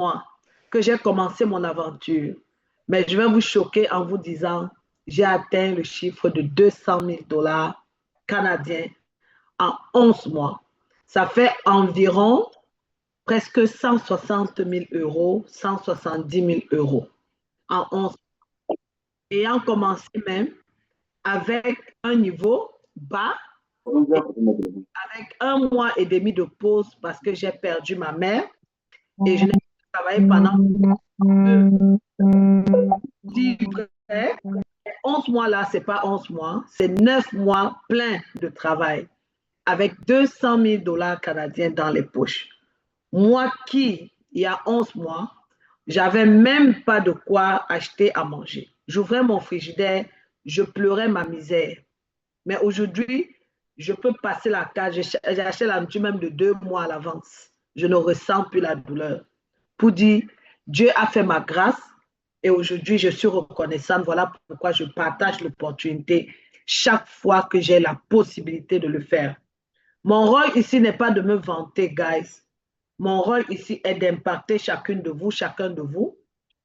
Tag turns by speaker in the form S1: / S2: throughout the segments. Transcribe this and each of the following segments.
S1: mois que j'ai commencé mon aventure. Mais je vais vous choquer en vous disant, j'ai atteint le chiffre de 200 000 dollars canadiens en 11 mois. Ça fait environ presque 160 000 euros, 170 000 euros en 11 mois. Ayant commencé même avec un niveau bas, avec un mois et demi de pause parce que j'ai perdu ma mère et je n'ai pas travaillé pendant 10 vrai, 11 mois là, ce n'est pas 11 mois, c'est 9 mois pleins de travail avec 200 000 dollars canadiens dans les poches. Moi qui, il y a 11 mois, j'avais même pas de quoi acheter à manger. J'ouvrais mon frigidaire, je pleurais ma misère. Mais aujourd'hui, je peux passer la case, j'achète la nourriture même de 2 mois à l'avance. Je ne ressens plus la douleur. Pour dire, Dieu a fait ma grâce et aujourd'hui, je suis reconnaissante. Voilà pourquoi je partage l'opportunité chaque fois que j'ai la possibilité de le faire. Mon rôle ici n'est pas de me vanter, guys. Mon rôle ici est d'impacter chacune de vous, chacun de vous,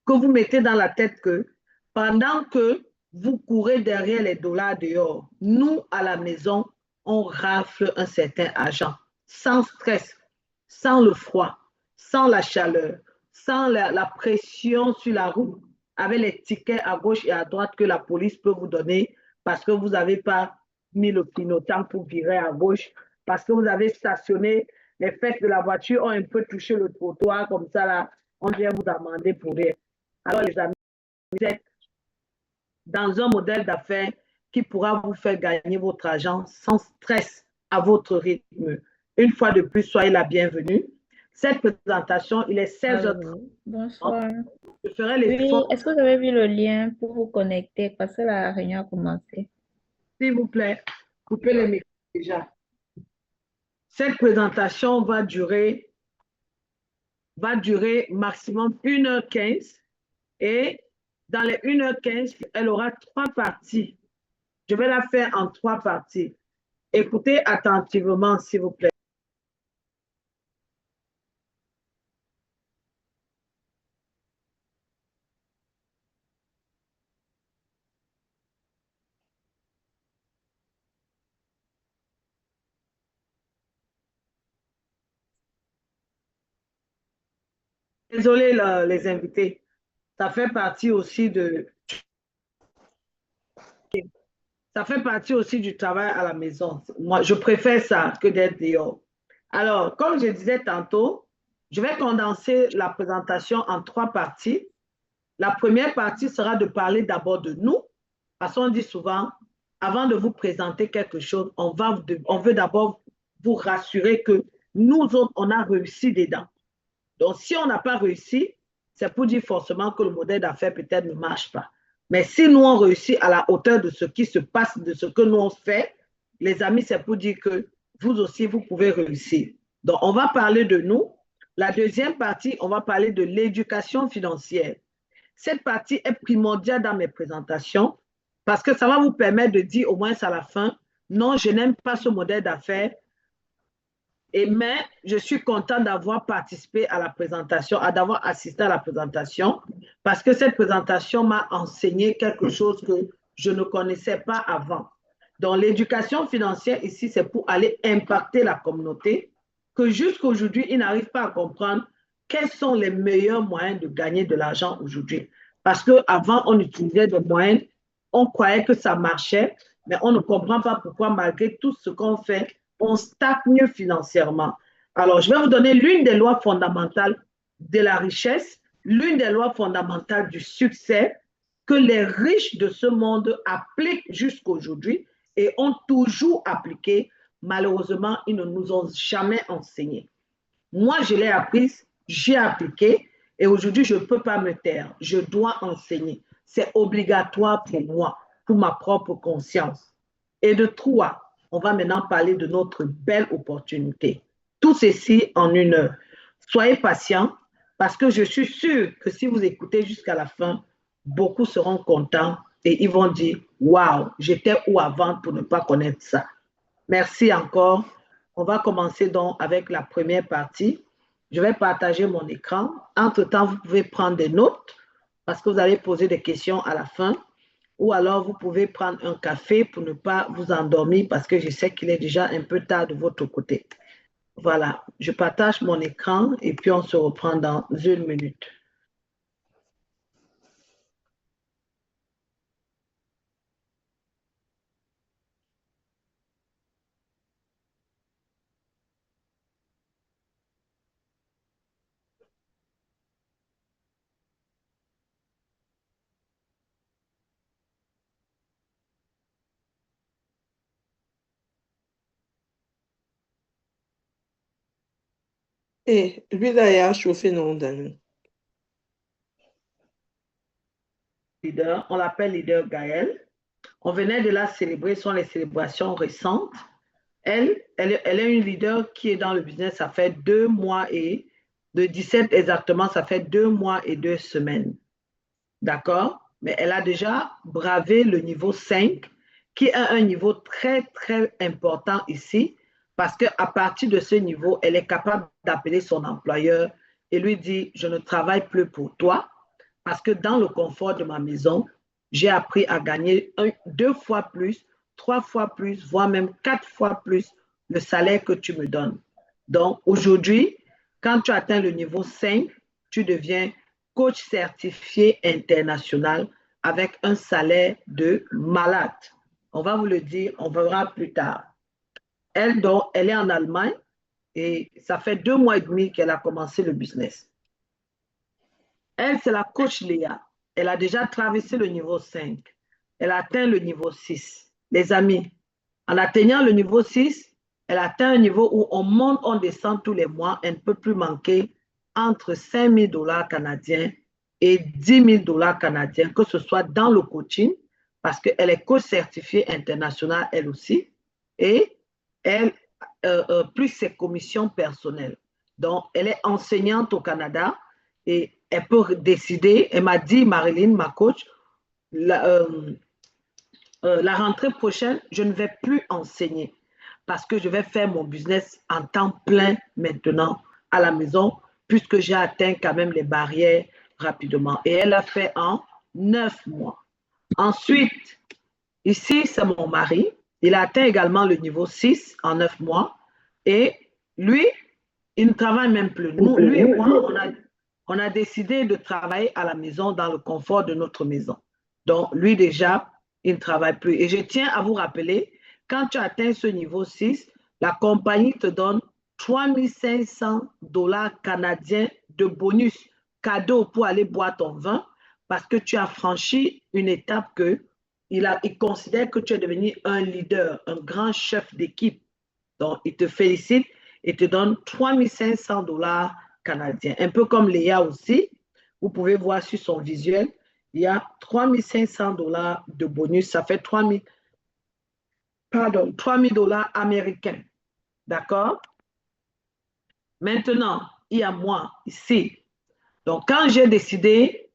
S1: que vous mettez dans la tête que pendant que vous courez derrière les dollars dehors, nous, à la maison, on rafle un certain argent, sans stress, sans le froid, sans la chaleur, sans la pression sur la route, avec les tickets à gauche et à droite que la police peut vous donner parce que vous n'avez pas mis le clignotant pour virer à gauche, parce que vous avez stationné, les fesses de la voiture ont un peu touché le trottoir, comme ça, là, on vient vous amender pour rien. Alors, les amis, vous êtes dans un modèle d'affaires qui pourra vous faire gagner votre argent sans stress, à votre rythme. Une fois de plus, soyez la bienvenue. Cette présentation, il est 16h30.
S2: Allô, bonsoir.
S1: Je ferai
S2: Oui,
S1: l'effort,
S2: est-ce que vous avez vu le lien pour vous connecter parce que la réunion a commencé?
S1: s'il vous plaît, coupez les micros déjà. Cette présentation va durer maximum 1h15 et dans les 1h15, elle aura 3 parties. Je vais la faire en 3 parties. Écoutez attentivement, s'il vous plaît. Désolé les invités. Ça fait partie aussi de, ça fait partie aussi du travail à la maison. Moi, je préfère ça que d'être dehors. Alors, comme je disais tantôt, je vais condenser la présentation en 3 parties. La première partie sera de parler d'abord de nous, parce qu'on dit souvent, avant de vous présenter quelque chose, on veut d'abord vous rassurer que nous autres, on a réussi dedans. Donc, si on n'a pas réussi, c'est pour dire forcément que le modèle d'affaires peut-être ne marche pas. Mais si nous, on réussit à la hauteur de ce qui se passe, de ce que nous, on fait, les amis, c'est pour dire que vous aussi, vous pouvez réussir. Donc, on va parler de nous. La deuxième partie, on va parler de l'éducation financière. Cette partie est primordiale dans mes présentations parce que ça va vous permettre de dire au moins à la fin, non, je n'aime pas ce modèle d'affaires, mais je suis content d'avoir participé à la présentation, d'avoir assisté à la présentation, parce que cette présentation m'a enseigné quelque chose que je ne connaissais pas avant. Donc, l'éducation financière ici, c'est pour aller impacter la communauté, que jusqu'à aujourd'hui, ils n'arrivent pas à comprendre quels sont les meilleurs moyens de gagner de l'argent aujourd'hui. Parce qu'avant, on utilisait des moyens, on croyait que ça marchait, mais on ne comprend pas pourquoi, malgré tout ce qu'on fait, on stagne financièrement. Alors, je vais vous donner l'une des lois fondamentales de la richesse, l'une des lois fondamentales du succès que les riches de ce monde appliquent jusqu'à aujourd'hui et ont toujours appliqué. Malheureusement, ils ne nous ont jamais enseigné. Moi, je l'ai apprise, j'ai appliqué et aujourd'hui, je ne peux pas me taire. Je dois enseigner. C'est obligatoire pour moi, pour ma propre conscience. Et de toi, on va maintenant parler de notre belle opportunité. Tout ceci en 1 heure. Soyez patients parce que je suis sûre que si vous écoutez jusqu'à la fin, beaucoup seront contents et ils vont dire, waouh, j'étais où avant pour ne pas connaître ça. Merci encore. On va commencer donc avec la première partie. Je vais partager mon écran. Entre-temps, vous pouvez prendre des notes parce que vous allez poser des questions à la fin. Ou alors, vous pouvez prendre un café pour ne pas vous endormir parce que je sais qu'il est déjà un peu tard de votre côté. Voilà, je partage mon écran et puis on se reprend dans une minute.
S3: Et lui là, il a chauffé, non, Daniel.
S1: Leader, on l'appelle leader Gaël. On venait de la célébrer, ce sont les célébrations récentes. Elle est une leader qui est dans le business, ça fait 2 mois et de 17 exactement, ça fait 2 mois et 2 semaines. D'accord? Mais elle a déjà bravé le niveau 5, qui est un niveau très, très important ici, parce qu'à partir de ce niveau, elle est capable d'appeler son employeur et lui dire, je ne travaille plus pour toi, parce que dans le confort de ma maison, j'ai appris à gagner 2 fois plus, 3 fois plus, voire même 4 fois plus le salaire que tu me donnes. Donc aujourd'hui, quand tu atteins le niveau 5, tu deviens coach certifié international avec un salaire de malade. On va vous le dire, on verra plus tard. Elle, donc, elle est en Allemagne et ça fait 2 mois et demi qu'elle a commencé le business. Elle, c'est la coach Léa. Elle a déjà traversé le niveau 5. Elle a atteint le niveau 6. Les amis, en atteignant le niveau 6, elle atteint un niveau où on monte, on descend tous les mois. Elle ne peut plus manquer entre 5 000 $ canadiens et 10 000 $ canadiens, que ce soit dans le coaching, parce qu'elle est coach certifiée internationale, elle aussi, et elle, plus ses commissions personnelles. Donc, elle est enseignante au Canada et elle peut décider. Elle m'a dit, Marilyn, ma coach, la rentrée prochaine, je ne vais plus enseigner parce que je vais faire mon business en temps plein maintenant à la maison, puisque j'ai atteint quand même les barrières rapidement. Et elle a fait en 9 mois. Ensuite, ici, c'est mon mari. Il a atteint également le niveau 6 en 9 mois. Et lui, il ne travaille même plus. Nous, lui et moi, on a décidé de travailler à la maison dans le confort de notre maison. Donc, lui déjà, il ne travaille plus. Et je tiens à vous rappeler, quand tu atteins ce niveau 6, la compagnie te donne 3 500 $ canadiens de bonus cadeau pour aller boire ton vin parce que tu as franchi une étape que il considère que tu es devenu un leader, un grand chef d'équipe. Donc, il te félicite et te donne 3 500 $ canadiens. Un peu comme Léa aussi, vous pouvez voir sur son visuel, il y a 3 500 $ de bonus, ça fait 3 000 $ américains. D'accord? Maintenant, il y a moi ici. Donc, quand j'ai décidé,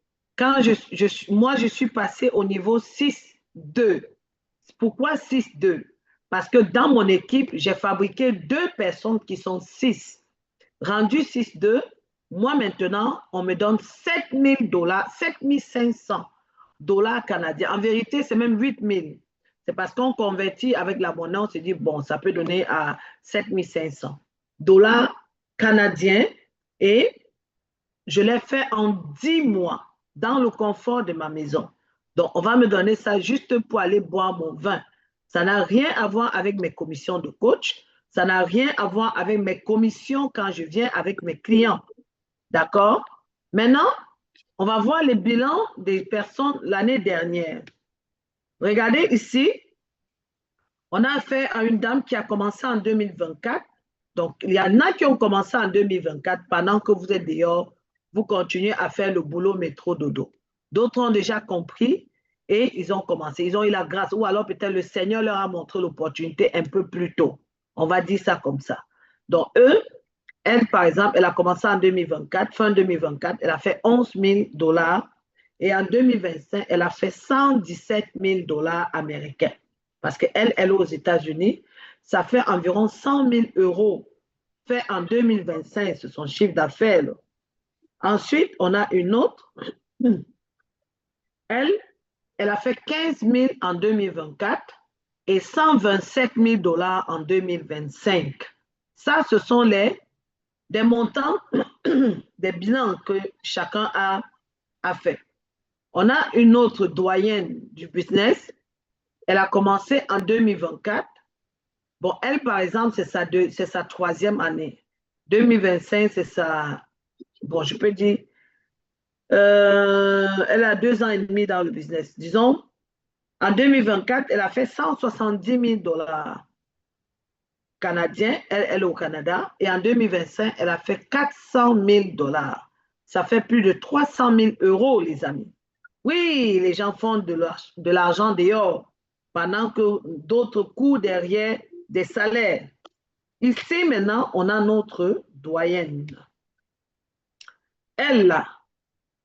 S1: moi, je suis passée au niveau 6-2. Pourquoi 6-2? Parce que dans mon équipe, j'ai fabriqué 2 personnes qui sont 6. Rendu 6-2, moi maintenant, on me donne 7 000 $, 7 500 $ canadiens. En vérité, c'est même 8 000. C'est parce qu'on convertit avec la monnaie, on se dit, bon, ça peut donner à 7 500 $ canadiens et je l'ai fait en 10 mois dans le confort de ma maison. Donc, on va me donner ça juste pour aller boire mon vin. Ça n'a rien à voir avec mes commissions de coach. Ça n'a rien à voir avec mes commissions quand je viens avec mes clients. D'accord? Maintenant, on va voir les bilans des personnes l'année dernière. Regardez ici, on a affaire à une dame qui a commencé en 2024. Donc, il y en a qui ont commencé en 2024 pendant que vous êtes dehors, vous continuez à faire le boulot métro dodo. D'autres ont déjà compris et ils ont commencé. Ils ont eu la grâce ou alors peut-être le Seigneur leur a montré l'opportunité un peu plus tôt. On va dire ça comme ça. Donc, elle, par exemple, elle a commencé en 2024, fin 2024, elle a fait 11 000 $ et en 2025, elle a fait 117 000 $ américains. Parce qu'elle est aux États-Unis, ça fait environ 100 000 € fait en 2025, c'est son chiffre d'affaires. Ensuite, on a une autre. Elle a fait 15 000 en 2024 et 127 000 $ en 2025. Ça, ce sont des montants, des bilans que chacun a fait. On a une autre doyenne du business. Elle a commencé en 2024. Bon, elle, par exemple, c'est sa 3e année. 2025, c'est sa... Bon, je peux dire... elle a 2 ans et demi dans le business. Disons, en 2024, elle a fait 170 000 $ canadiens. Elle est au Canada. Et en 2025, elle a fait 400 000 $. Ça fait plus de 300 000 €, les amis. Oui, les gens font de l'argent dehors pendant que d'autres courent derrière des salaires. Ici, maintenant, on a notre doyenne. Elle, là,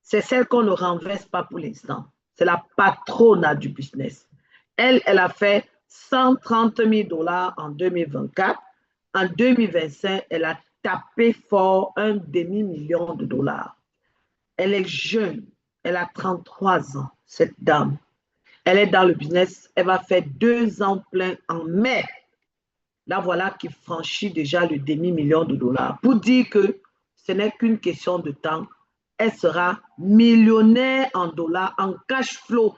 S1: c'est celle qu'on ne renverse pas pour l'instant. C'est la patronne du business. Elle a fait 130 000 $ en 2024. En 2025, elle a tapé fort un demi-million de $. Elle est jeune. Elle a 33 ans, cette dame. Elle est dans le business. Elle va faire 2 ans plein en mai. Là, voilà qui franchit déjà le demi-million de $. Pour dire que ce n'est qu'une question de temps. Elle sera millionnaire en dollars, en cash flow.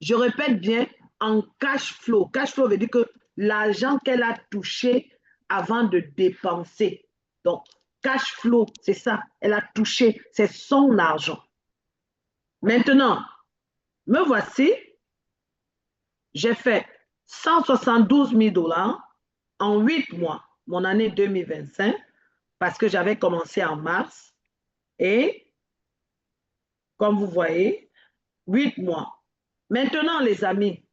S1: Je répète bien, en cash flow. Cash flow veut dire que l'argent qu'elle a touché avant de dépenser. Donc, cash flow, c'est ça. Elle a touché, c'est son argent. Maintenant, me voici. J'ai fait 172 000 $ en 8 mois, mon année 2025, parce que j'avais commencé en mars. Et, comme vous voyez, 8 mois. Maintenant, les amis,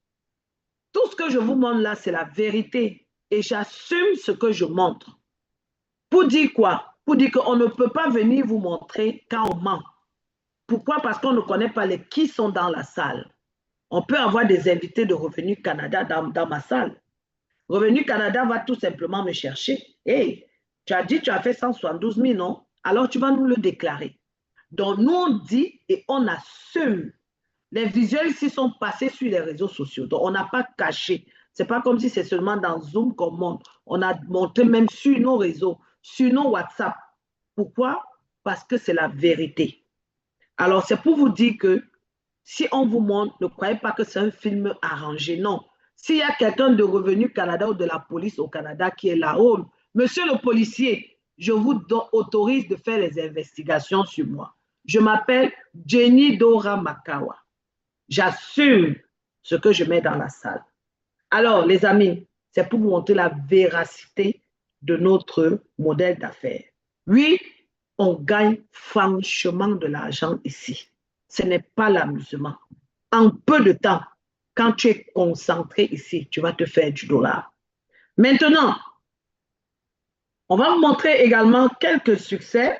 S1: tout ce que je vous montre là, c'est la vérité. Et j'assume ce que je montre. Pour dire quoi? Pour dire qu'on ne peut pas venir vous montrer quand on ment. Pourquoi? Parce qu'on ne connaît pas les qui sont dans la salle. On peut avoir des invités de Revenu Canada dans ma salle. Revenu Canada va tout simplement me chercher. Hey, tu as dit tu as fait 172 000, non? Alors tu vas nous le déclarer. Donc nous on dit et on assume. Les visuels ici sont passés sur les réseaux sociaux. Donc on n'a pas caché. C'est pas comme si c'est seulement dans Zoom qu'on montre. On a montré même sur nos réseaux, sur nos WhatsApp. Pourquoi? Parce que c'est la vérité. Alors c'est pour vous dire que si on vous montre, ne croyez pas que c'est un film arrangé. Non. S'il y a quelqu'un de Revenu Canada ou de la police au Canada qui est là-haut, monsieur le policier, je vous autorise de faire les investigations sur moi. Je m'appelle Jenny Dora Makawa. J'assume ce que je mets dans la salle. Alors, les amis, c'est pour vous montrer la véracité de notre modèle d'affaires. Oui, on gagne franchement de l'argent ici. Ce n'est pas l'amusement. En peu de temps, quand tu es concentré ici, tu vas te faire du dollar. Maintenant, on va vous montrer également quelques succès.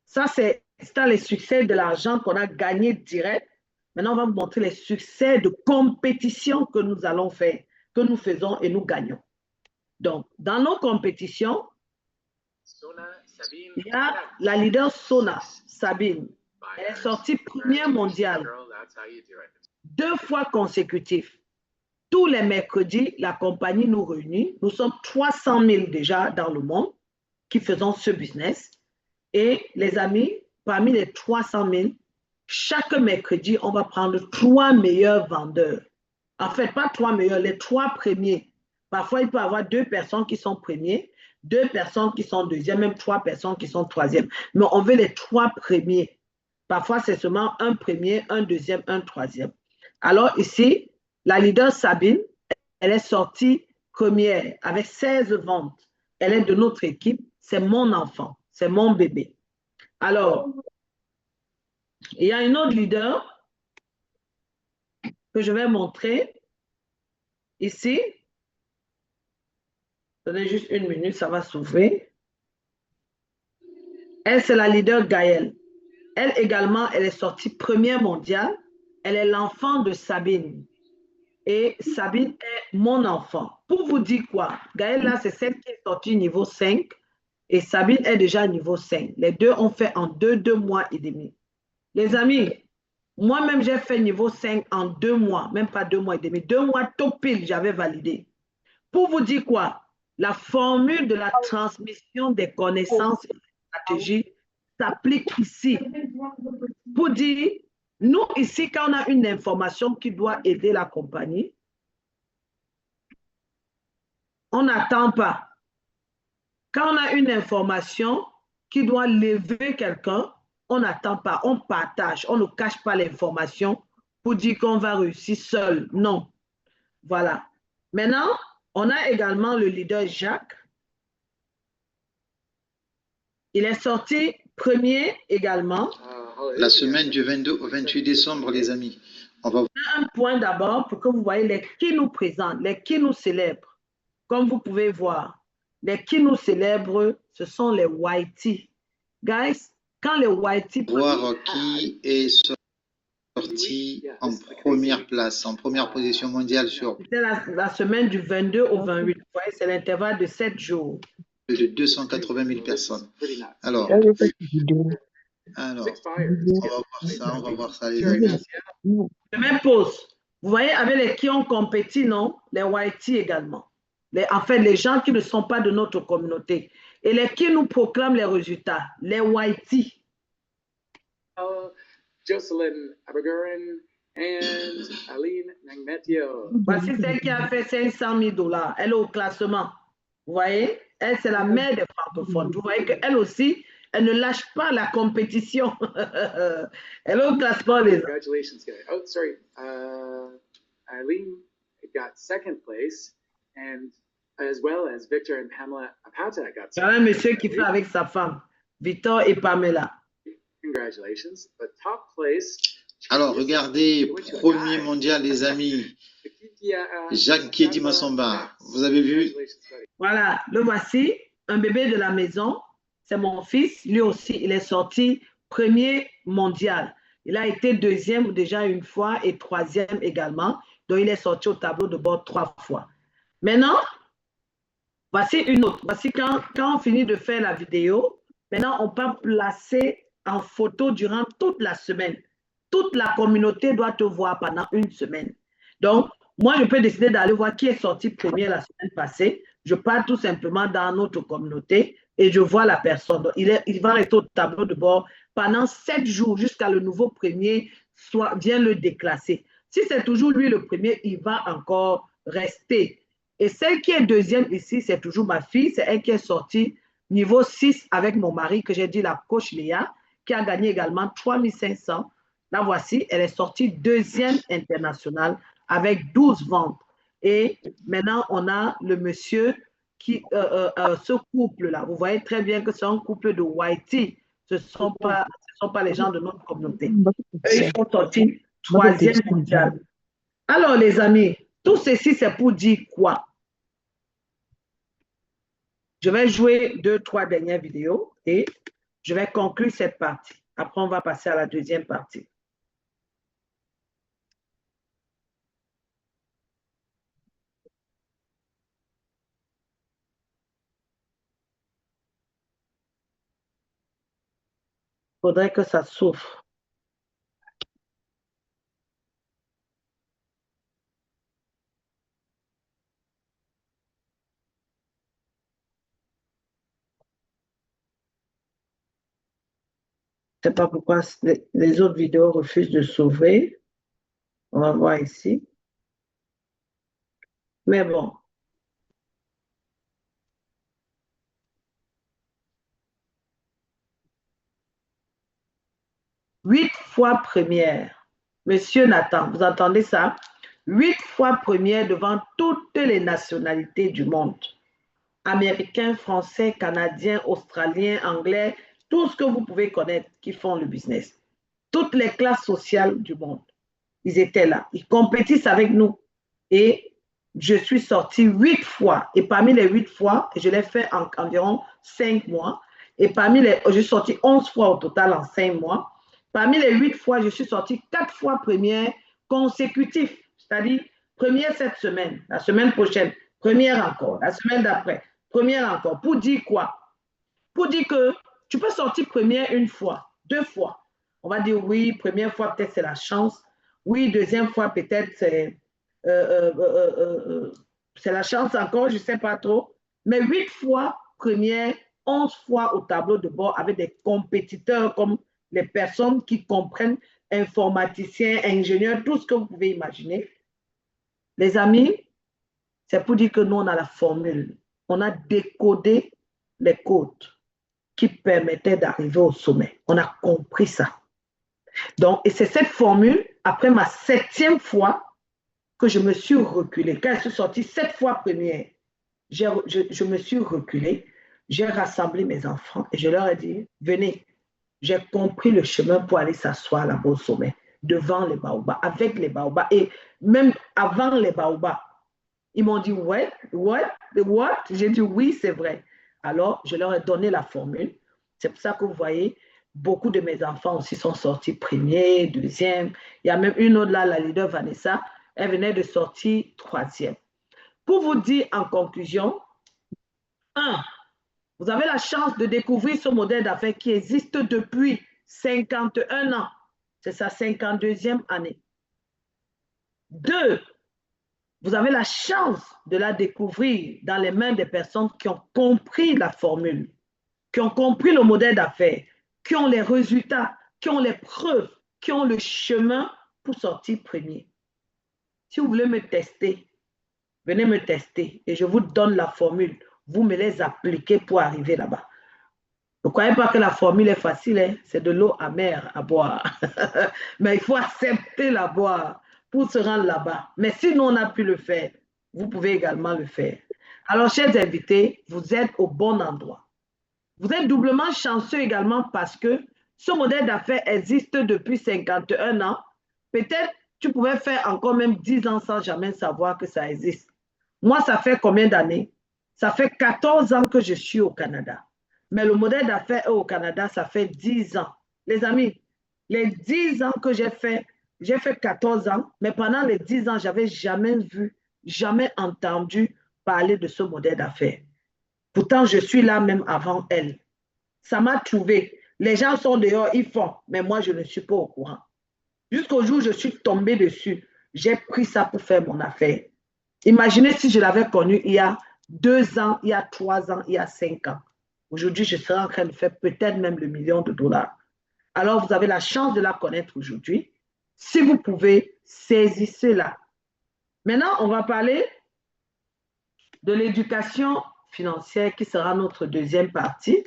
S1: Ça, c'est les succès de l'argent qu'on a gagné direct. Maintenant, on va vous montrer les succès de compétition que nous allons faire, que nous faisons et nous gagnons. Donc, dans nos compétitions, il y a la leader Sona, Sabine. Elle est sortie première mondiale 2 fois consécutifs. Tous les mercredis, la compagnie nous réunit. Nous sommes 300 000 déjà dans le monde qui faisons ce business. Et les amis, parmi les 300 000, chaque mercredi, on va prendre 3 meilleurs vendeurs. En fait, pas 3 meilleurs, les 3 premiers. Parfois, il peut y avoir 2 personnes qui sont premiers, 2 personnes qui sont deuxièmes, même 3 personnes qui sont troisièmes. Mais on veut les 3 premiers. Parfois, c'est seulement un premier, un deuxième, un troisième. Alors ici, la leader Sabine, elle est sortie première avec 16 ventes. Elle est de notre équipe. C'est mon enfant, c'est mon bébé. Alors, il y a une autre leader que je vais montrer ici. Donnez juste 1 minute, ça va s'ouvrir. Elle, c'est la leader Gaëlle. Elle également, elle est sortie première mondiale. Elle est l'enfant de Sabine. Et Sabine est mon enfant. Pour vous dire quoi, Gaëlle, là, c'est celle qui est sortie niveau 5 et Sabine est déjà niveau 5. Les deux ont fait en 2 mois et demi. Les amis, moi-même, j'ai fait niveau 5 en 2 mois, même pas 2 mois et demi. 2 mois tout pile, j'avais validé. Pour vous dire quoi, la formule de la transmission des connaissances et des stratégies s'applique ici. Pour dire, nous, ici, quand on a une information qui doit aider la compagnie, on n'attend pas. Quand on a une information qui doit lever quelqu'un, on n'attend pas, on partage, on ne cache pas l'information pour dire qu'on va réussir seul. Non. Voilà. Maintenant, on a également le leader Jacques. Il est sorti premier également.
S4: La semaine du 22 au 28 décembre, les amis. On va
S1: Un point d'abord pour que vous voyez les qui nous présentent, les qui nous célèbrent. Comme vous pouvez voir, les qui nous célèbrent, ce sont les Whitey. Guys, quand les Whitey...
S4: voir qui est sorti en première place, en première position mondiale sur
S1: C'était la semaine du 22 au 28. Vous voyez, c'est l'intervalle de 7 jours.
S4: plus de 280 000 personnes. Alors, on va voir ça, les amis.
S1: Je même pause. Vous voyez, avec les qui ont compétit, non? Les Whitey également. En fait, les gens qui ne sont pas de notre communauté. Et les qui nous proclament les résultats. Les Whitey.
S5: Jocelyn Aberguren and Aline Nangmetio.
S1: Voici celle qui a fait 500 000 $. Elle est au classement. Vous voyez? Elle, c'est la mère des francophones. Vous voyez qu'elle aussi, elle ne lâche pas la compétition. Elle est au classement, les amis.
S5: Congratulations, guys. Oh, sorry. Eileen got second place, and as well as Victor and Pamela Apata got
S1: Il y a un monsieur qui fait avec sa femme, Victor et Pamela.
S5: Congratulations. But top place.
S4: Alors, regardez, premier mondial, les amis. Jacques Kiedi Massamba. Vous avez vu?
S1: Voilà, le voici, un bébé de la maison. C'est mon fils. Lui aussi, il est sorti premier mondial. Il a été deuxième déjà une fois et troisième également. Donc, il est sorti au tableau de bord 3 fois. Maintenant, voici une autre. Voici quand on finit de faire la vidéo. Maintenant, on peut placer en photo durant toute la semaine. Toute la communauté doit te voir pendant une semaine. Donc, moi, je peux décider d'aller voir qui est sorti premier la semaine passée. Je pars tout simplement dans notre communauté et je vois la personne. Donc, il va rester au tableau de bord pendant 7 jours jusqu'à le nouveau premier vient le déclasser. Si c'est toujours lui le premier, il va encore rester. Et celle qui est deuxième ici, c'est toujours ma fille. C'est elle qui est sortie niveau 6 avec mon mari, que j'ai dit la coach Léa, qui a gagné également 3500. La voici, elle est sortie deuxième internationale avec 12 ventes. Et maintenant, on a le monsieur qui, ce couple-là. Vous voyez très bien que c'est un couple de Whitey. Ce ne sont pas les gens de notre communauté. Eux, ils sont sortis troisième mondial. Alors, les amis, tout ceci, c'est pour dire quoi? Je vais jouer 2-3 dernières vidéos et je vais conclure cette partie. Après, on va passer à la deuxième partie. Il faudrait que ça souffre. Je ne sais pas pourquoi les autres vidéos refusent de s'ouvrir. On va voir ici. Mais bon. Huit fois première. Monsieur Nathan, vous entendez ça? 8 fois première devant toutes les nationalités du monde. Américains, Français, Canadiens, Australiens, Anglais, tout ce que vous pouvez connaître qui font le business. Toutes les classes sociales du monde. Ils étaient là. Ils compétissent avec nous. Et je suis sortie 8 fois. Et parmi les 8 fois, je l'ai fait en environ 5 mois. Et je suis sortie 11 fois au total en 5 mois. Parmi les 8 fois, je suis sortie 4 fois première consécutive. C'est-à-dire, Première cette semaine, la semaine prochaine, première encore, la semaine d'après, première encore. Pour dire quoi? Pour dire que tu peux sortir première une fois, 2 fois. On va dire oui, première fois peut-être c'est la chance. Oui, deuxième fois peut-être c'est la chance encore, je ne sais pas trop. Mais 8 fois première, 11 fois au tableau de bord avec des compétiteurs comme les personnes qui comprennent, informaticiens, ingénieurs, tout ce que vous pouvez imaginer. Les amis, c'est pour dire que nous, on a la formule. On a décodé les codes qui permettaient d'arriver au sommet. On a compris ça. Donc, et c'est cette formule, après ma 7e fois, que je me suis reculée. Quand je suis sortie 7 fois première, je me suis reculée, j'ai rassemblé mes enfants et je leur ai dit, venez, j'ai compris le chemin pour aller s'asseoir là-bas au sommet, devant les baobabs, avec les baobabs et même avant les baobabs. Ils m'ont dit, what? J'ai dit, oui, c'est vrai. Alors, je leur ai donné la formule. C'est pour ça que vous voyez, beaucoup de mes enfants aussi sont sortis premier, deuxième. Il y a même une autre là, la leader Vanessa, elle venait de sortir 3e. Pour vous dire en conclusion, 1, vous avez la chance de découvrir ce modèle d'affaires qui existe depuis 51 ans. C'est sa 52e année. 2, vous avez la chance de la découvrir dans les mains des personnes qui ont compris la formule, qui ont compris le modèle d'affaires, qui ont les résultats, qui ont les preuves, qui ont le chemin pour sortir premier. Si vous voulez me tester, venez me tester et je vous donne la formule. Vous me les appliquez pour arriver là-bas. Ne croyez pas que la formule est facile, hein? C'est de l'eau amère à boire. Mais il faut accepter la boire pour se rendre là-bas. Mais si nous, on a pu le faire, vous pouvez également le faire. Alors, chers invités, vous êtes au bon endroit. Vous êtes doublement chanceux également parce que ce modèle d'affaires existe depuis 51 ans. Peut-être tu pouvais faire encore même 10 ans sans jamais savoir que ça existe. Moi, ça fait combien d'années? Ça fait 14 ans que je suis au Canada. Mais le modèle d'affaires au Canada, ça fait 10 ans. Les amis, les 10 ans que j'ai fait 14 ans, mais pendant les 10 ans, je n'avais jamais vu, jamais entendu parler de ce modèle d'affaires. Pourtant, je suis là même avant elle. Ça m'a trouvé. Les gens sont dehors, ils font, mais moi, je ne suis pas au courant. Jusqu'au jour où je suis tombée dessus, j'ai pris ça pour faire mon affaire. Imaginez si je l'avais connu il y a 2 ans, il y a 3 ans, il y a 5 ans. Aujourd'hui, je serais en train de faire peut-être même le million de dollars. Alors, vous avez la chance de la connaître aujourd'hui. Si vous pouvez, saisissez-la. Maintenant, on va parler de l'éducation financière qui sera notre deuxième partie.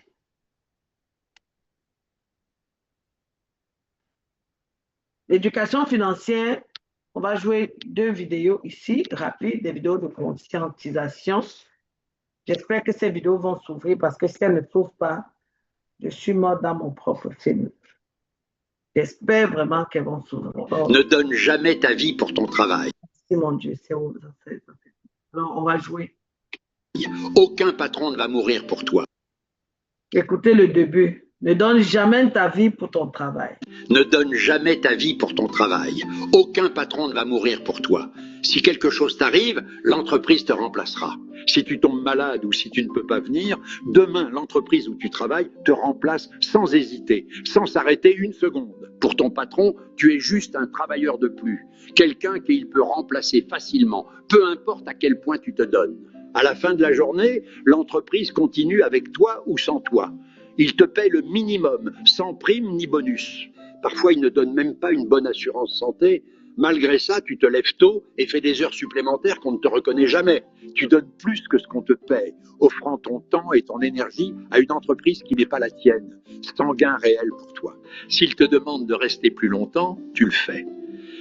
S1: L'éducation financière, on va jouer 2 vidéos ici, rapides, des vidéos de conscientisation. J'espère que ces vidéos vont s'ouvrir parce que si elles ne s'ouvrent pas, je suis morte dans mon propre film. J'espère vraiment qu'elles vont s'ouvrir. Oh.
S6: Ne donne jamais ta vie pour ton travail.
S1: Merci mon Dieu, c'est où? Alors, on va jouer.
S6: Aucun patron ne va mourir pour toi.
S1: Écoutez le début. Ne donne jamais ta vie pour ton travail.
S6: Ne donne jamais ta vie pour ton travail. Aucun patron ne va mourir pour toi. Si quelque chose t'arrive, l'entreprise te remplacera. Si tu tombes malade ou si tu ne peux pas venir, demain, l'entreprise où tu travailles te remplace sans hésiter, sans s'arrêter une seconde. Pour ton patron, tu es juste un travailleur de plus, quelqu'un qu'il peut remplacer facilement, peu importe à quel point tu te donnes. À la fin de la journée, l'entreprise continue avec toi ou sans toi. Il te paie le minimum, sans prime ni bonus. Parfois, il ne donne même pas une bonne assurance santé. Malgré ça, tu te lèves tôt et fais des heures supplémentaires qu'on ne te reconnaît jamais. Tu donnes plus que ce qu'on te paie, offrant ton temps et ton énergie à une entreprise qui n'est pas la tienne, sans gain réel pour toi. S'ils te demandent de rester plus longtemps, tu le fais.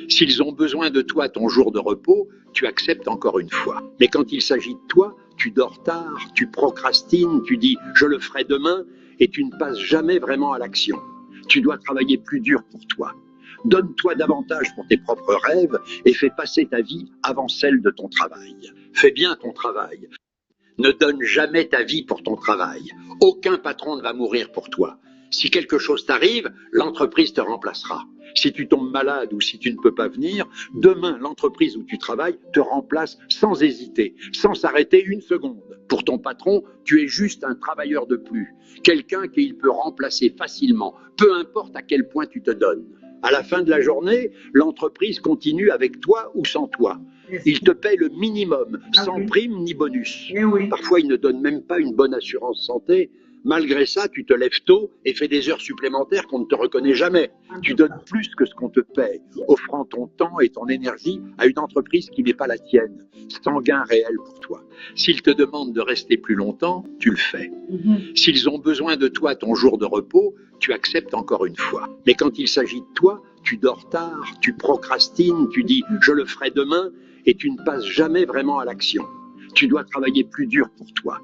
S6: S'ils ont besoin de toi ton jour de repos, tu acceptes encore une fois. Mais quand il s'agit de toi, tu dors tard, tu procrastines, tu dis « je le ferai demain » et tu ne passes jamais vraiment à l'action. Tu dois travailler plus dur pour toi. Donne-toi davantage pour tes propres rêves et fais passer ta vie avant celle de ton travail. Fais bien ton travail. Ne donne jamais ta vie pour ton travail. Aucun patron ne va mourir pour toi. Si quelque chose t'arrive, l'entreprise te remplacera. Si tu tombes malade ou si tu ne peux pas venir, demain, l'entreprise où tu travailles te remplace sans hésiter, sans s'arrêter une seconde. Pour ton patron, tu es juste un travailleur de plus, quelqu'un qu'il peut remplacer facilement, peu importe à quel point tu te donnes. À la fin de la journée, l'entreprise continue avec toi ou sans toi. Il te paie le minimum, sans prime ni bonus. Parfois, il ne donne même pas une bonne assurance santé. Malgré ça, tu te lèves tôt et fais des heures supplémentaires qu'on ne te reconnaît jamais. Tu donnes plus que ce qu'on te paye, offrant ton temps et ton énergie à une entreprise qui n'est pas la tienne, sans gain réel pour toi. S'ils te demandent de rester plus longtemps, tu le fais. S'ils ont besoin de toi ton jour de repos, tu acceptes encore une fois. Mais quand il s'agit de toi, tu dors tard, tu procrastines, tu dis « je le ferai demain » et tu ne passes jamais vraiment à l'action. Tu dois travailler plus dur pour toi.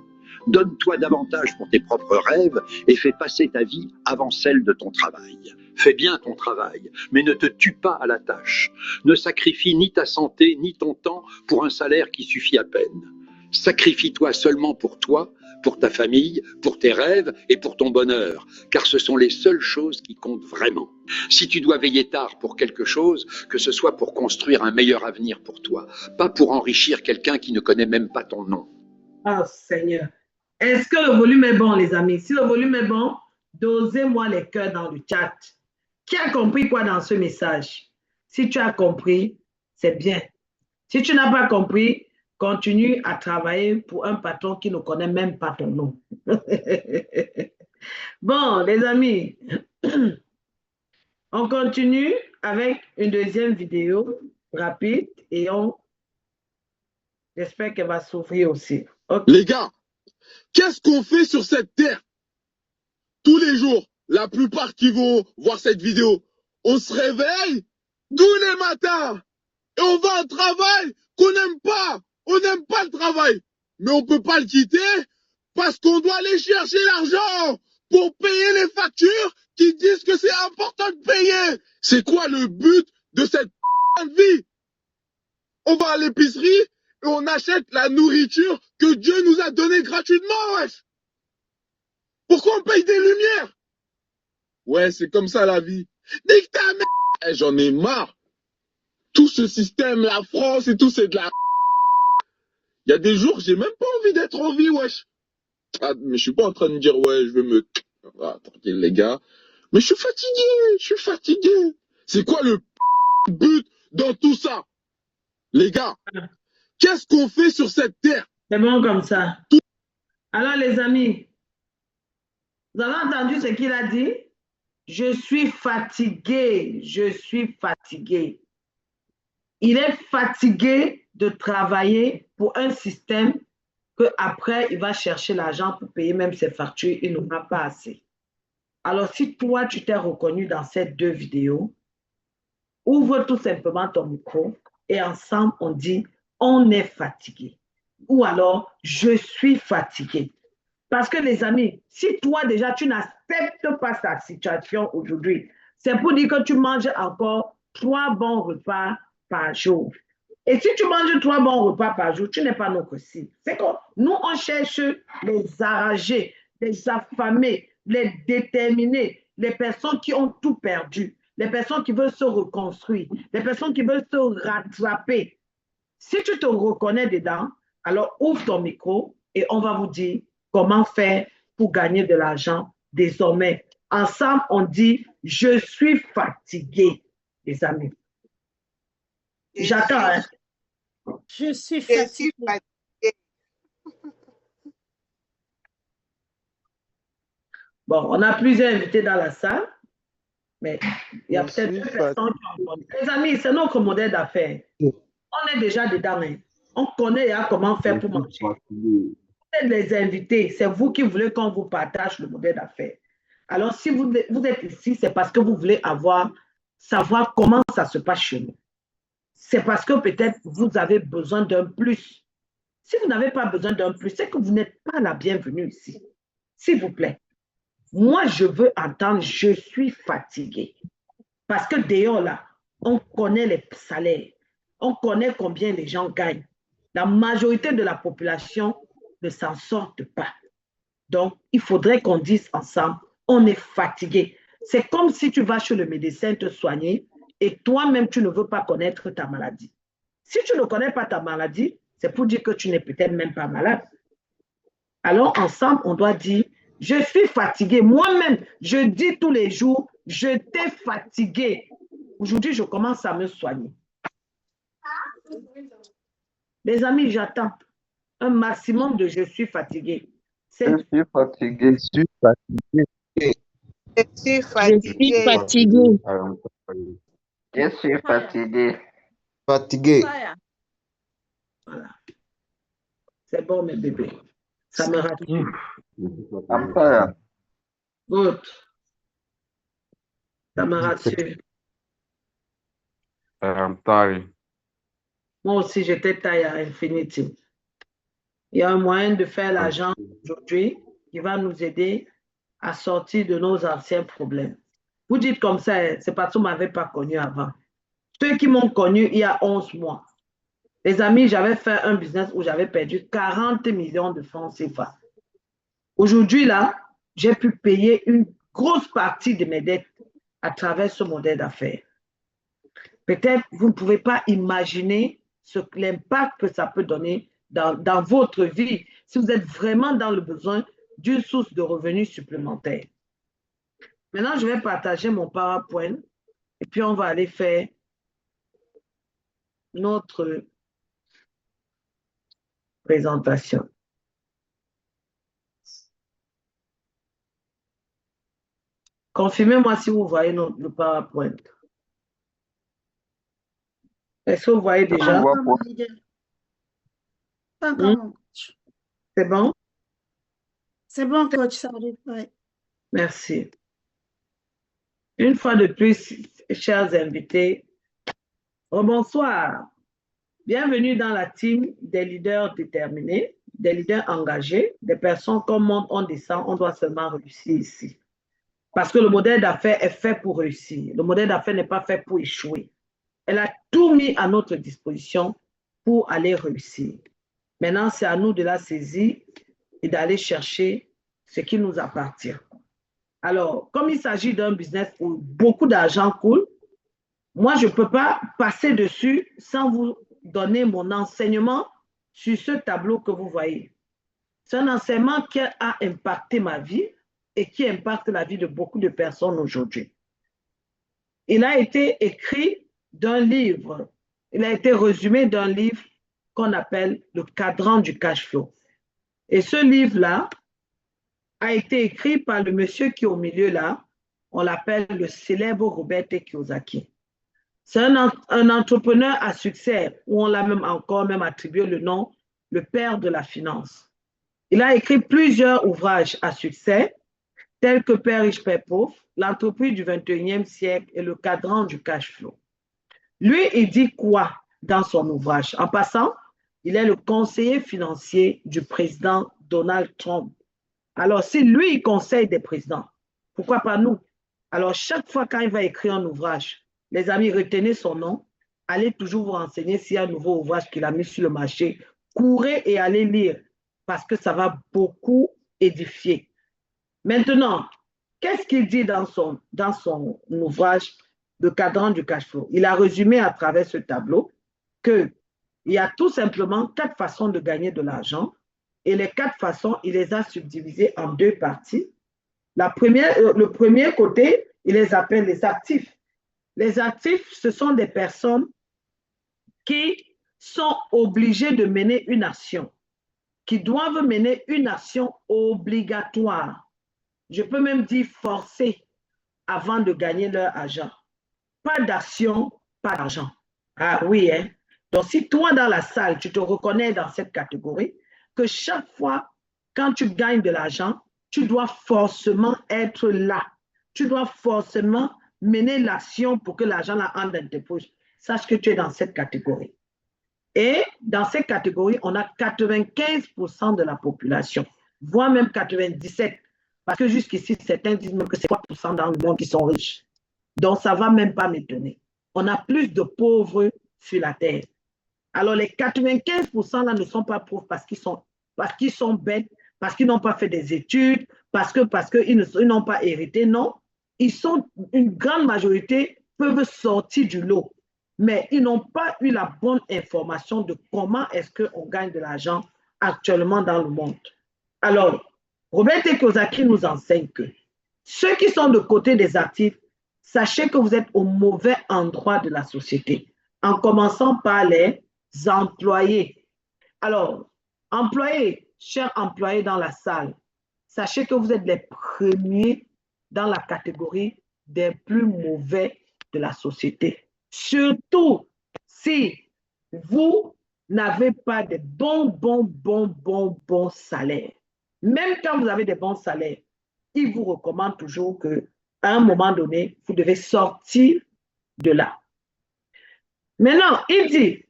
S6: Donne-toi davantage pour tes propres rêves et fais passer ta vie avant celle de ton travail. Fais bien ton travail, mais ne te tue pas à la tâche. Ne sacrifie ni ta santé ni ton temps pour un salaire qui suffit à peine. Sacrifie-toi seulement pour toi, pour ta famille, pour tes rêves et pour ton bonheur, car ce sont les seules choses qui comptent vraiment. Si tu dois veiller tard pour quelque chose, que ce soit pour construire un meilleur avenir pour toi, pas pour enrichir quelqu'un qui ne connaît même pas ton nom.
S1: Oh Seigneur. Est-ce que le volume est bon, les amis? Si le volume est bon, dosez-moi les cœurs dans le chat. Qui a compris quoi dans ce message? Si tu as compris, c'est bien. Si tu n'as pas compris, continue à travailler pour un patron qui ne connaît même pas ton nom. Bon, les amis, on continue avec une deuxième vidéo rapide et j'espère qu'elle va s'ouvrir aussi. Okay.
S7: Les gars, qu'est-ce qu'on fait sur cette terre? Tous les jours, la plupart qui vont voir cette vidéo, on se réveille tous les matins et on va à un travail qu'on n'aime pas. On n'aime pas le travail, mais on ne peut pas le quitter parce qu'on doit aller chercher l'argent pour payer les factures qui disent que c'est important de payer. C'est quoi le but de cette vie? On va à l'épicerie et on achète la nourriture que Dieu nous a donnée gratuitement, wesh. Pourquoi on paye des lumières? Ouais, c'est comme ça la vie. Nique ta mère. J'en ai marre. Tout ce système, la France et tout, c'est de la... Il y a des jours, j'ai même pas envie d'être en vie, wesh. Ah, mais je suis pas en train de dire, ouais, je veux me... Ah, tranquille, les gars. Mais je suis fatigué. C'est quoi le but dans tout ça? Les gars, qu'est-ce qu'on fait sur cette terre?
S1: C'est bon comme ça. Alors, les amis, vous avez entendu ce qu'il a dit? Je suis fatigué. Je suis fatigué. Il est fatigué de travailler pour un système qu'après, il va chercher l'argent pour payer même ses factures. Il n'aura pas assez. Alors, si toi, tu t'es reconnu dans ces deux vidéos, ouvre tout simplement ton micro et ensemble, on dit, on est fatigué. Ou alors, je suis fatigué. Parce que les amis, si toi déjà, tu n'acceptes pas ta situation aujourd'hui, c'est pour dire que tu manges encore 3 bons repas par jour. Et si tu manges 3 bons repas par jour, tu n'es pas notre cible. C'est que nous, on cherche les arragés, les affamés, les déterminés, les personnes qui ont tout perdu, les personnes qui veulent se reconstruire, les personnes qui veulent se rattraper. Si tu te reconnais dedans, alors ouvre ton micro et on va vous dire comment faire pour gagner de l'argent désormais. Ensemble, on dit « Je suis fatigué », les amis. J'attends, hein.
S8: Je suis fatiguée.
S1: Bon, on a plusieurs invités dans la salle, mais il y a peut-être deux personnes qui ont... Les amis, c'est notre modèle d'affaires. On est déjà dedans, hein. On connaît comment faire pour manger. Vous êtes les invités, c'est vous qui voulez qu'on vous partage le modèle d'affaires. Alors, si vous êtes ici, c'est parce que vous voulez savoir comment ça se passe chez nous. C'est parce que peut-être vous avez besoin d'un plus. Si vous n'avez pas besoin d'un plus, c'est que vous n'êtes pas la bienvenue ici. S'il vous plaît. Moi, je veux entendre « Je suis fatigué ». Parce que dehors, là, on connaît les salaires. On connaît combien les gens gagnent. La majorité de la population ne s'en sortent pas. Donc, il faudrait qu'on dise ensemble, on est fatigué. C'est comme si tu vas chez le médecin te soigner et toi-même, tu ne veux pas connaître ta maladie. Si tu ne connais pas ta maladie, c'est pour dire que tu n'es peut-être même pas malade. Alors, ensemble, on doit dire, je suis fatigué. Moi-même, je dis tous les jours, je t'ai fatigué. Aujourd'hui, je commence à me soigner. Les amis, j'attends un maximum de je suis fatigué.
S9: Je suis fatigué.
S10: Je suis fatigué.
S3: Je suis
S2: Je suis
S3: fatigué.
S2: fatiguée.
S9: Je suis fatigué.
S10: Fatigué.
S1: Voilà. C'est bon, mes bébés. Ça me rassure.
S9: Empire.
S1: Good. Ça me rassure.
S11: I'm tired.
S1: Moi aussi, j'étais taille à Infinity. Il y a un moyen de faire l'argent aujourd'hui qui va nous aider à sortir de nos anciens problèmes. Vous dites comme ça, c'est parce que vous ne m'avez pas connu avant. Ceux qui m'ont connu il y a 11 mois. Les amis, j'avais fait un business où j'avais perdu 40 millions de francs CFA. Aujourd'hui, là, j'ai pu payer une grosse partie de mes dettes à travers ce modèle d'affaires. Peut-être vous ne pouvez pas imaginer l'impact que ça peut donner dans votre vie si vous êtes vraiment dans le besoin d'une source de revenus supplémentaires. Maintenant, je vais partager mon PowerPoint et puis on va aller faire notre présentation. Confirmez-moi si vous voyez le PowerPoint. Est-ce que vous voyez déjà? C'est bon?
S8: C'est bon, coach, ça arrive. Ouais.
S1: Merci. Une fois de plus, chers invités, bonsoir. Bienvenue dans la team des leaders déterminés, des leaders engagés, des personnes comme on descend, on doit seulement réussir ici. Parce que le modèle d'affaires est fait pour réussir. Le modèle d'affaires n'est pas fait pour échouer. Elle a tout mis à notre disposition pour aller réussir. Maintenant, c'est à nous de la saisir et d'aller chercher ce qui nous appartient. Alors, comme il s'agit d'un business où beaucoup d'argent coule, moi, je ne peux pas passer dessus sans vous donner mon enseignement sur ce tableau que vous voyez. C'est un enseignement qui a impacté ma vie et qui impacte la vie de beaucoup de personnes aujourd'hui. Il a été écrit d'un livre, il a été résumé d'un livre qu'on appelle le cadran du cash flow. Et ce livre-là a été écrit par le monsieur qui est au milieu là, on l'appelle le célèbre Robert Kiyosaki. C'est un entrepreneur à succès, où on l'a même attribué le nom, le père de la finance. Il a écrit plusieurs ouvrages à succès, tels que Père riche, Père pauvre, l'entreprise du 21e siècle et le cadran du cash flow. Lui, il dit quoi dans son ouvrage? En passant, il est le conseiller financier du président Donald Trump. Alors, si lui, il conseille des présidents, pourquoi pas nous? Alors, chaque fois quand il va écrire un ouvrage, les amis, retenez son nom, allez toujours vous renseigner s'il y a un nouveau ouvrage qu'il a mis sur le marché. Courez et allez lire, parce que ça va beaucoup édifier. Maintenant, qu'est-ce qu'il dit dans son ouvrage, le cadran du cash flow? Il a résumé à travers ce tableau qu'il y a tout simplement 4 façons de gagner de l'argent et les 4 façons, il les a subdivisées en 2 parties. Le premier côté, il les appelle les actifs. Les actifs, ce sont des personnes qui sont obligées de mener une action, qui doivent mener une action obligatoire. Je peux même dire forcée avant de gagner leur argent. Pas d'action, pas d'argent. Ah oui, hein? Donc, si toi, dans la salle, tu te reconnais dans cette catégorie, que chaque fois, quand tu gagnes de l'argent, tu dois forcément être là. Tu dois forcément mener l'action pour que l'argent entre dans tes poches. Sache que tu es dans cette catégorie. Et dans cette catégorie, on a 95% de la population, voire même 97%. Parce que jusqu'ici, certains disent même que c'est 3% dans le monde qui sont riches. Donc, ça ne va même pas m'étonner. On a plus de pauvres sur la terre. Alors, les 95% là ne sont pas pauvres parce qu'ils sont bêtes, parce qu'ils n'ont pas fait des études, parce qu'ils n'ont pas hérité, non. Une grande majorité peuvent sortir du lot, mais ils n'ont pas eu la bonne information de comment est-ce qu'on gagne de l'argent actuellement dans le monde. Alors, Robert T. Kiyosaki nous enseigne que ceux qui sont de côté des actifs, sachez que vous êtes au mauvais endroit de la société, en commençant par les employés. Alors, employés, chers employés dans la salle, sachez que vous êtes les premiers dans la catégorie des plus mauvais de la société. Surtout si vous n'avez pas de bons salaires. Même quand vous avez des bons salaires, ils vous recommandent toujours qu'à un moment donné, vous devez sortir de là. Maintenant, il dit,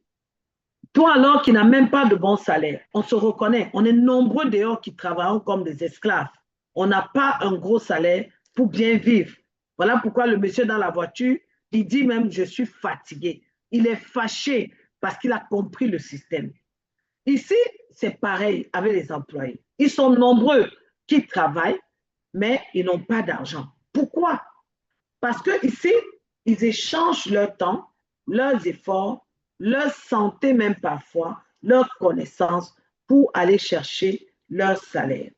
S1: toi alors qui n'as même pas de bon salaire, on se reconnaît, on est nombreux dehors qui travaillons comme des esclaves. On n'a pas un gros salaire pour bien vivre. Voilà pourquoi le monsieur dans la voiture, il dit même, je suis fatigué. Il est fâché parce qu'il a compris le système. Ici, c'est pareil avec les employés. Ils sont nombreux qui travaillent, mais ils n'ont pas d'argent. Pourquoi? Parce que ici, ils échangent leur temps, leurs efforts, leur santé même parfois, leurs connaissances pour aller chercher leur salaire.